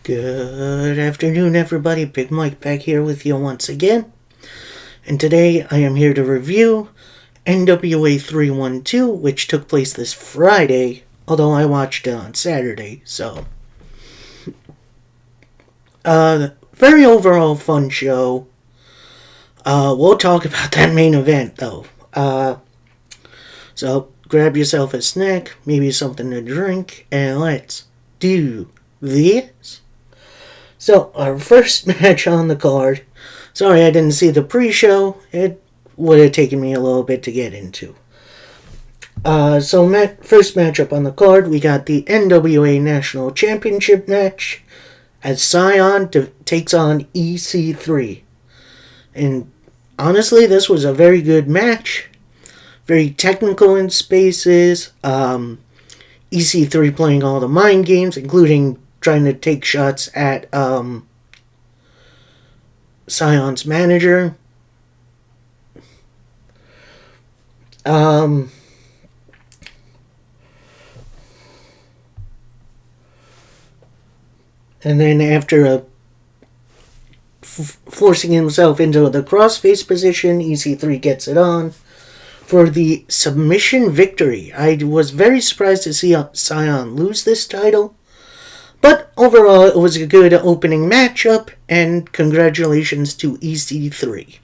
Good afternoon, everybody. Big Mike back here with you once again. And today I am here to review NWA 312, which took place this Friday, although I watched it on Saturday, so. Very overall fun show. We'll talk about that main event, though. So grab yourself a snack, maybe something to drink, and let's do this. So, our first match on the card. Sorry I didn't see the pre-show. It would have taken me a little bit to get into. First matchup on the card, we got the NWA National Championship match as Scion takes on EC3. And honestly, this was a very good match. Very technical in spaces. EC3 playing all the mind games, including trying to take shots at Scion's manager. And then after forcing himself into the crossface position, EC3 gets it on for the submission victory. I was very surprised to see Scion lose this title. But overall, it was a good opening matchup, and congratulations to EC3.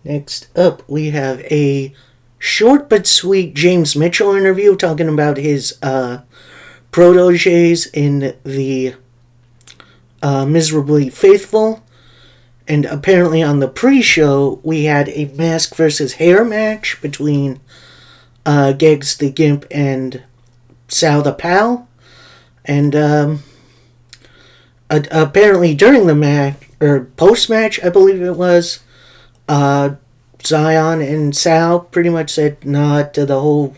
Next up, we have a short but sweet James Mitchell interview talking about his proteges in the Miserably Faithful. And apparently on the pre-show, we had a mask versus hair match between Geggs the Gimp and Sal the Pal. And apparently during the match, or post-match, I believe it was, Zion and Sal pretty much said nah to the whole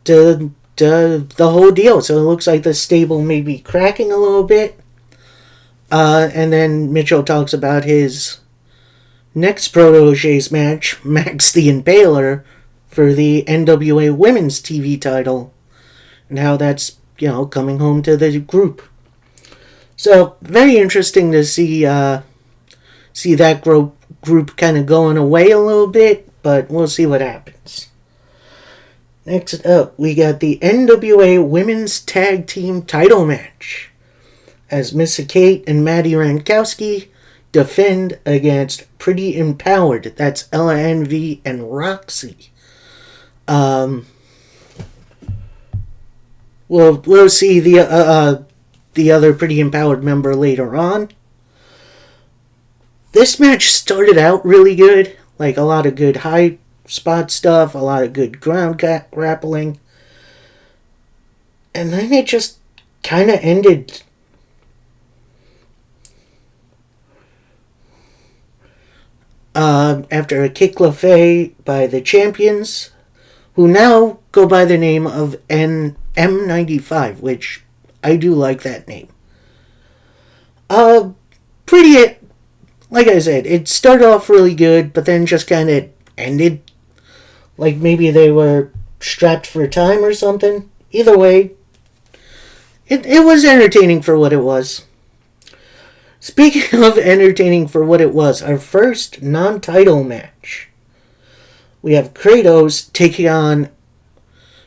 deal. So it looks like the stable may be cracking a little bit. And then Mitchell talks about his next proteges match, Max the Impaler, for the NWA Women's TV title, and how that's, coming home to the group. So, very interesting to see that group kind of going away a little bit, but we'll see what happens. Next up, we got the NWA Women's Tag Team title match, as Missa Kate and Maddie Rankowski defend against Pretty Empowered. That's Ella Envy and Roxy. We'll see the other Pretty Empowered member later on. This match started out really good, like a lot of good high spot stuff, a lot of good ground grappling, and then it just kind of ended. After a kick lafay by the champions, who now go by the name of M95, which I do like that name. Pretty, like I said, it started off really good, but then just kind of ended. Like maybe they were strapped for time or something. Either way, it was entertaining for what it was. Speaking of entertaining for what it was, our first non-title match. We have Kratos taking on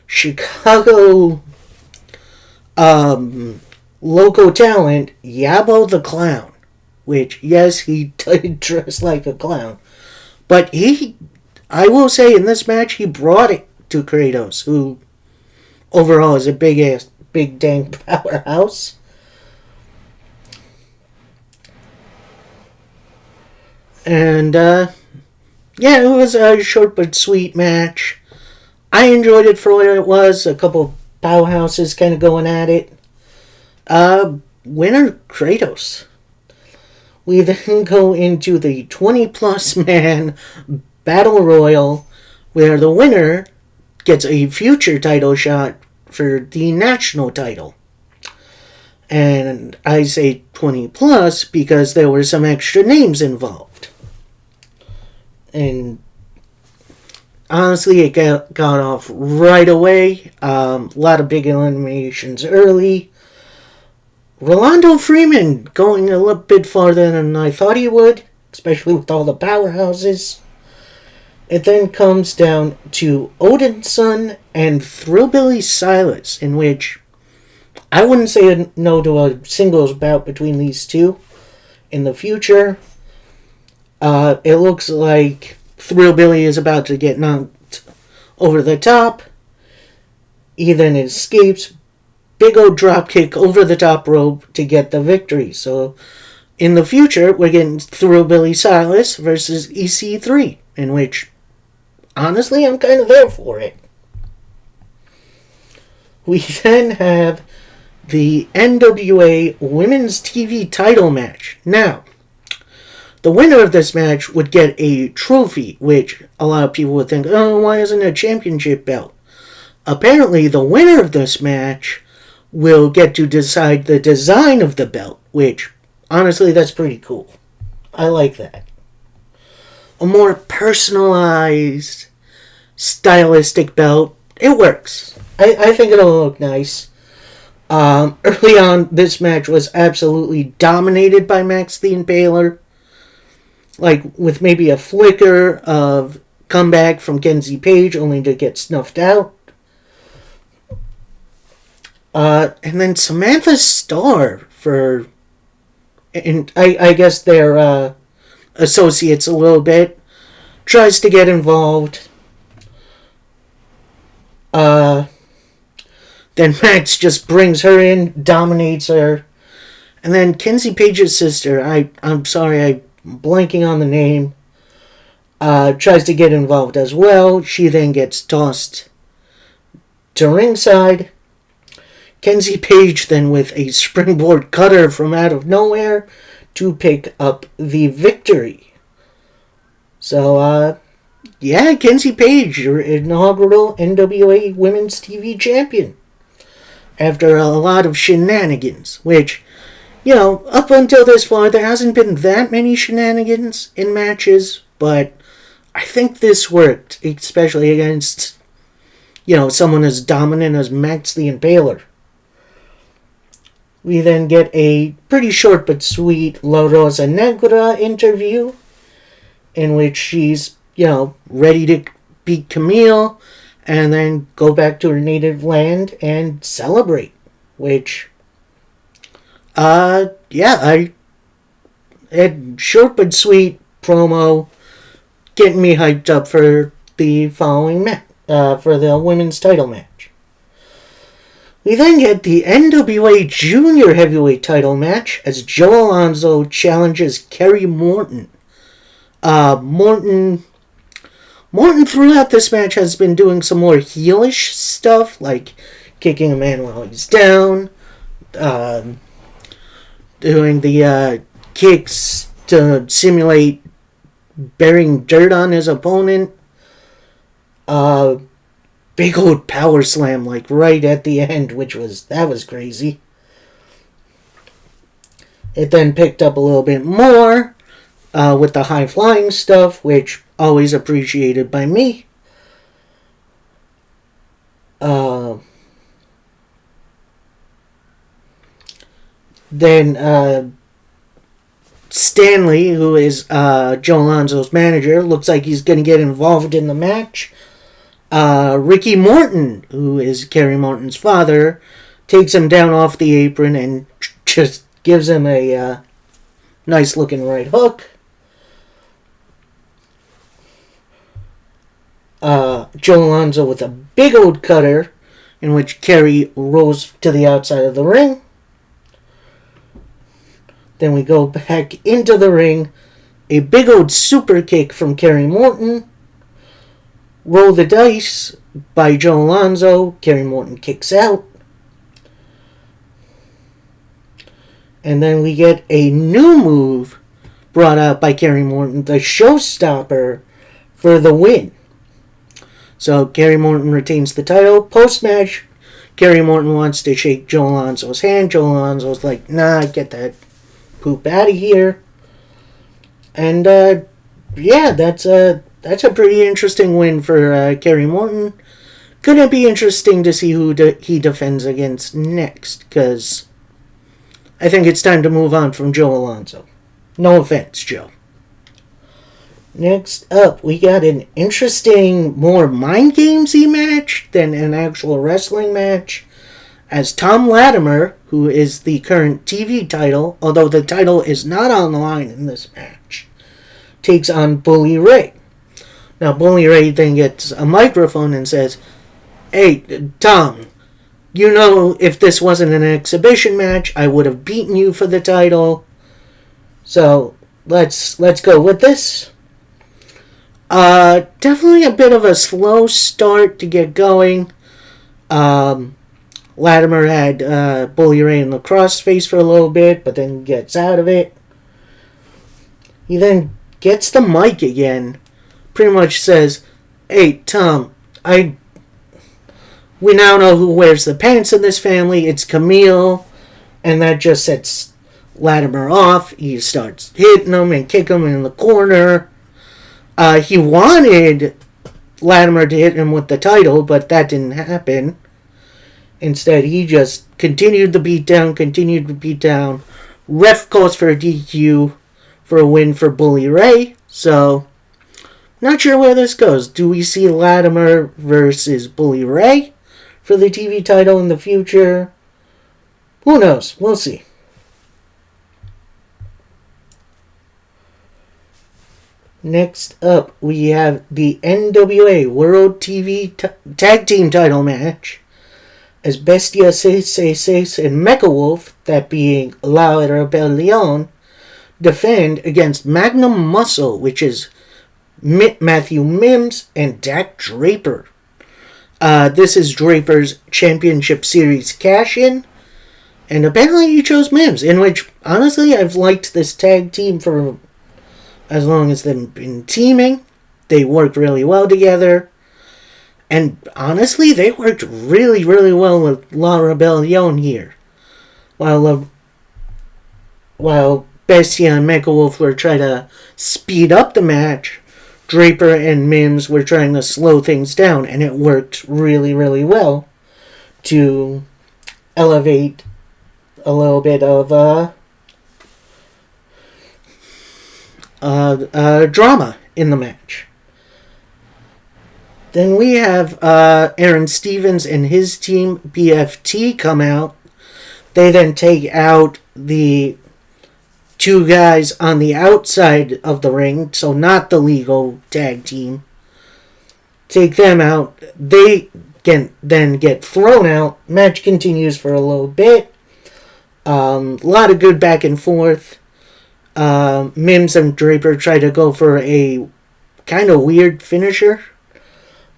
Chicago local talent Yabo the Clown. Which, yes, he did dress like a clown. But I will say in this match, he brought it to Kratos, who overall is a big dang powerhouse. And, it was a short but sweet match. I enjoyed it for what it was. A couple powerhouses kind of going at it. Winner, Kratos. We then go into the 20-plus man Battle Royal, where the winner gets a future title shot for the national title. And I say 20-plus because there were some extra names involved. And honestly, it got off right away. A lot of big eliminations early. Rolando Freeman going a little bit farther than I thought he would, especially with all the powerhouses. It then comes down to Odinson and Thrillbilly Silas, in which I wouldn't say no to a singles bout between these two in the future. It looks like Thrillbilly is about to get knocked over the top. He then escapes. Big old drop kick over the top rope to get the victory. So in the future, we're getting Thrillbilly Silas versus EC3, in which, honestly, I'm kind of there for it. We then have the NWA Women's TV title match. Now, the winner of this match would get a trophy, which a lot of people would think, oh, why isn't it a championship belt? Apparently, the winner of this match will get to decide the design of the belt, which, honestly, that's pretty cool. I like that. A more personalized, stylistic belt, it works. I think it'll look nice. Early on, this match was absolutely dominated by Max the Impaler. Like, with maybe a flicker of comeback from Kenzie Page, only to get snuffed out. And then Samantha Starr for, and I guess they're associates a little bit, tries to get involved. Then Max just brings her in, dominates her. And then Kenzie Page's sister, I'm sorry, I'm blanking on the name, tries to get involved as well. She then gets tossed to ringside. Kenzie Page then with a springboard cutter from out of nowhere to pick up the victory. So, yeah, Kenzie Page, your inaugural NWA Women's TV Champion. After a lot of shenanigans, which, you know, up until this far, there hasn't been that many shenanigans in matches, but I think this worked, especially against, you know, someone as dominant as Max the Impaler. We then get a pretty short but sweet La Rosa Negra interview, in which she's, you know, ready to beat Camille and then go back to her native land and celebrate. Which, yeah, short but sweet promo, getting me hyped up for the following match, for the women's title match. We then get the NWA Junior Heavyweight title match as Joe Alonzo challenges Kerry Morton. Morton throughout this match has been doing some more heelish stuff, like kicking a man while he's down, doing the kicks to simulate burying dirt on his opponent. Big old power slam, like right at the end, that was crazy. It then picked up a little bit more with the high flying stuff, which always appreciated by me. Then Stanley, who is Joe Alonzo's manager, looks like he's going to get involved in the match. Ricky Morton, who is Kerry Morton's father, takes him down off the apron and just gives him a nice looking right hook. Joe Alonzo with a big old cutter, in which Kerry rolls to the outside of the ring. Then we go back into the ring. A big old super kick from Kerry Morton. Roll the dice by Joe Alonzo. Kerry Morton kicks out. And then we get a new move brought out by Kerry Morton, the Showstopper, for the win. So Kerry Morton retains the title. Post-match, Kerry Morton wants to shake Joe Alonzo's hand. Joe Alonzo's like, nah, get that poop out of here. And, yeah, that's that's a pretty interesting win for Kerry Morton. Gonna be interesting to see who he defends against next, because I think it's time to move on from Joe Alonzo. No offense, Joe. Next up, we got an interesting, more mind gamesy match than an actual wrestling match, as Tom Latimer, who is the current TV title, although the title is not on the line in this match, takes on Bully Ray. Now, Bully Ray then gets a microphone and says, "Hey, Tom, you know if this wasn't an exhibition match, I would have beaten you for the title. So, let's go with this." Definitely a bit of a slow start to get going. Latimer had Bully Ray in the crossface for a little bit, but then gets out of it. He then gets the mic again, pretty much says, "Hey, Tom, we now know who wears the pants in this family. It's Camille." And that just sets Latimer off. He starts hitting him and kicking him in the corner. He wanted Latimer to hit him with the title, but that didn't happen. Instead, he just continued the beatdown. Ref calls for a DQ for a win for Bully Ray. So, not sure where this goes. Do we see Latimer versus Bully Ray for the TV title in the future? Who knows? We'll see. Next up, we have the NWA World TV Tag Team title match, as Bestia 666 and Mecha Wolf, that being La Rebellion, defend against Magnum Muscle, which is Matthew Mims and Dak Draper. This is Draper's Championship Series cash-in, and apparently he chose Mims, in which, honestly, I've liked this tag team for as long as they've been teaming. They work really well together. And honestly, they worked really, really well with La Rebellion here. While Bestia and Mecha Wolf were trying to speed up the match, Draper and Mims were trying to slow things down. And it worked really, really well to elevate a little bit of drama in the match. Then we have Aaron Stevens and his team, BFT, come out. They then take out the two guys on the outside of the ring, so not the legal tag team. Take them out. They can then get thrown out. Match continues for a little bit. A lot of good back and forth. Mims and Draper try to go for a kind of weird finisher,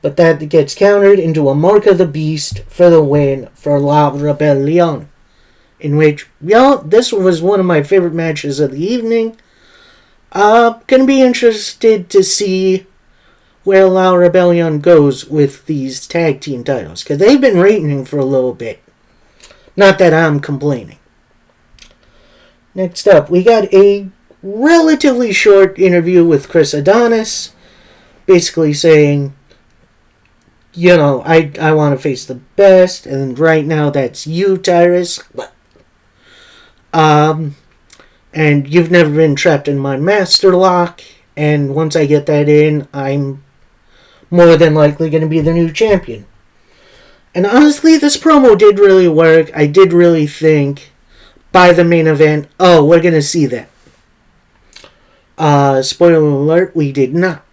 but that gets countered into a Mark of the Beast for the win for La Rebellion, in which, this was one of my favorite matches of the evening. Gonna be interested to see where La Rebellion goes with these tag team titles, because they've been reigning for a little bit. Not that I'm complaining. Next up, we got a relatively short interview with Chris Adonis, basically saying, I want to face the best, and right now that's you, Tyrus. And you've never been trapped in my master lock, and once I get that in, I'm more than likely going to be the new champion. And honestly, this promo did really work. I did really think by the main event, we're going to see that. Spoiler alert, we did not.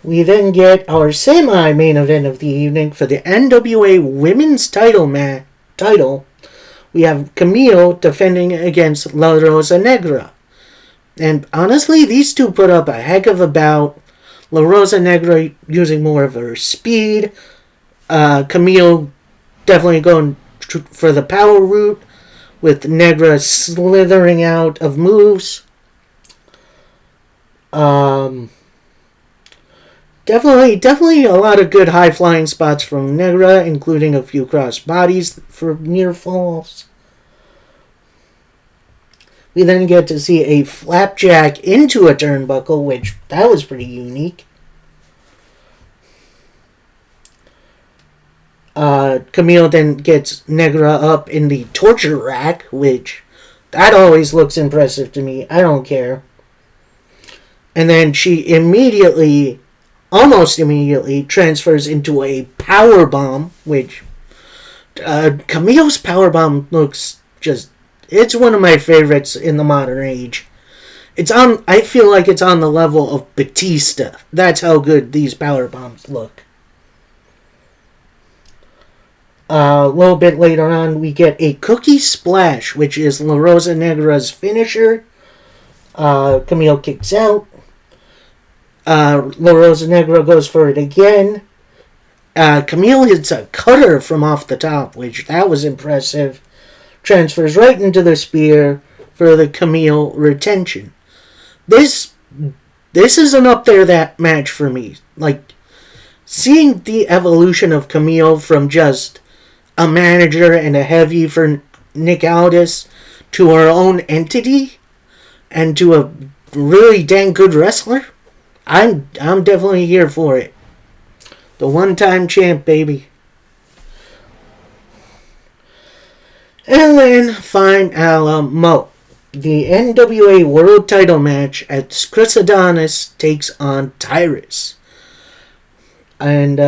We then get our semi-main event of the evening for the NWA Women's title. We have Camille defending against La Rosa Negra. And honestly, these two put up a heck of a bout. La Rosa Negra using more of her speed. Camille definitely going for the power route, with Negra slithering out of moves. Definitely a lot of good high-flying spots from Negra, including a few cross bodies for near falls. We then get to see a flapjack into a turnbuckle, which that was pretty unique. Camille then gets Negra up in the torture rack, which that always looks impressive to me. I don't care. And then she almost immediately, transfers into a power bomb, which Camille's power bomb looks it's one of my favorites in the modern age. I feel like it's on the level of Batista. That's how good these power bombs look. A little bit later on, we get a cookie splash, which is La Rosa Negra's finisher. Camille kicks out. La Rosa Negra goes for it again. Camille hits a cutter from off the top, which that was impressive. Transfers right into the spear for the Camille retention. This is an up there that match for me. Like, seeing the evolution of Camille from just a manager and a heavy for Nick Aldis to her own entity and to a really dang good wrestler, I'm definitely here for it. The one-time champ, baby. And then Mo, the NWA World Title match as Chris Adonis takes on Tyrus. And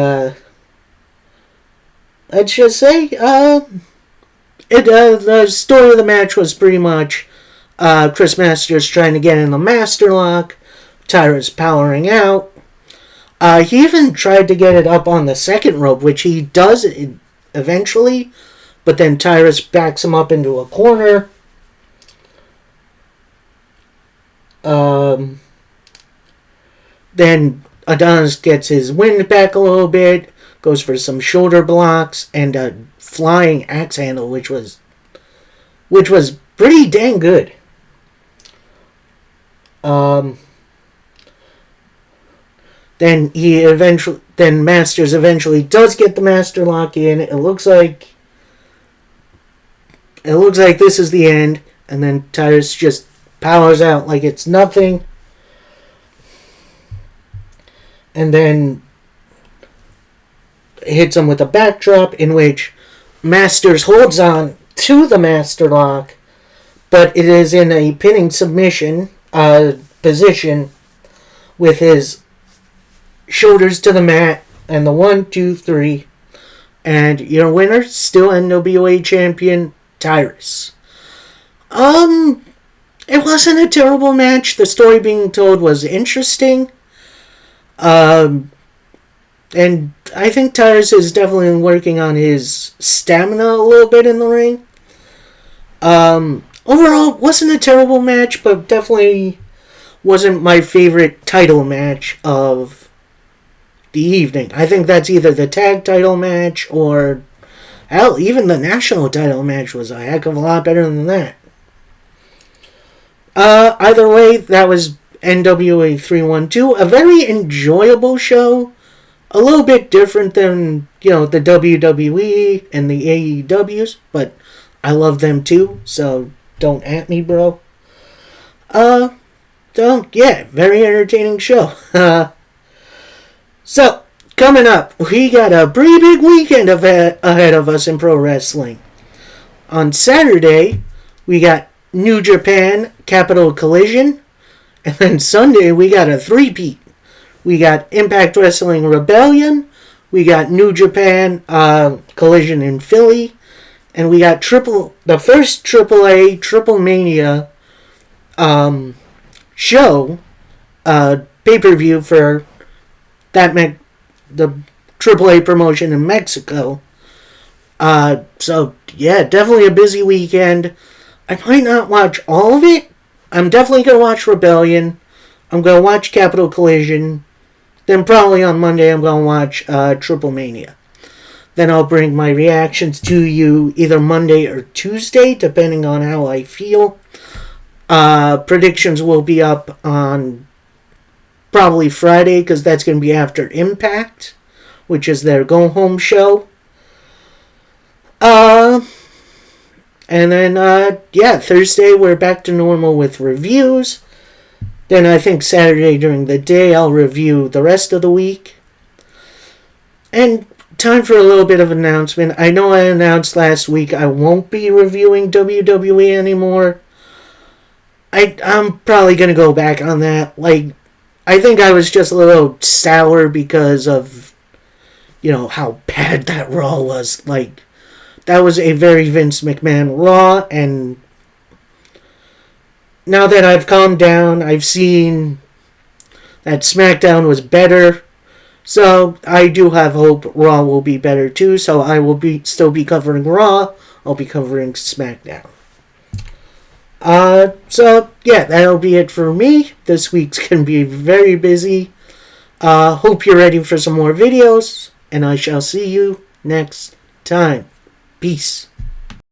let's just say, the story of the match was pretty much Chris Masters trying to get in the master lock, Tyrus powering out. He even tried to get it up on the second rope, which he does eventually, but then Tyrus backs him up into a corner. Then Adonis gets his wind back a little bit, goes for some shoulder blocks and a flying axe handle, which was pretty dang good. Then Masters eventually does get the master lock in. It looks like this is the end, and then Tyrus just powers out like it's nothing. And then hits him with a backdrop in which Masters holds on to the master lock, but it is in a pinning submission position with his shoulders to the mat and the 1, 2, 3. And your winner, still NWA champion, Tyrus. It wasn't a terrible match. The story being told was interesting. And I think Tyrus is definitely working on his stamina a little bit in the ring. Overall, wasn't a terrible match, but definitely wasn't my favorite title match of the evening. I think that's either the tag title match or, hell, even the national title match was a heck of a lot better than that. Either way, that was NWA 312. A very enjoyable show. A little bit different than, the WWE and the AEWs, but I love them too, so don't at me, bro. Very entertaining show. So, coming up, we got a pretty big weekend ahead of us in pro wrestling. On Saturday, we got New Japan Capital Collision, and then Sunday, we got a three-peat. We got Impact Wrestling Rebellion, we got New Japan Collision in Philly, and we got the first AAA Triple Mania show, pay-per-view for the AAA promotion in Mexico. So, yeah, definitely a busy weekend. I might not watch all of it. I'm definitely going to watch Rebellion. I'm going to watch Capital Collision. Then probably on Monday I'm going to watch Triple Mania. Then I'll bring my reactions to you either Monday or Tuesday, depending on how I feel. Predictions will be up on probably Friday, because that's going to be after Impact, which is their go-home show. And then, Thursday we're back to normal with reviews. Then I think Saturday during the day I'll review the rest of the week. And time for a little bit of announcement. I know I announced last week I won't be reviewing WWE anymore. I'm probably going to go back on that. I think I was just a little sour because of, how bad that Raw was. That was a very Vince McMahon Raw, and now that I've calmed down, I've seen that SmackDown was better. So I do have hope Raw will be better too. So I will still be covering Raw. I'll be covering SmackDown. That'll be it for me. This week's gonna be very busy. Hope you're ready for some more videos, and I shall see you next time. Peace.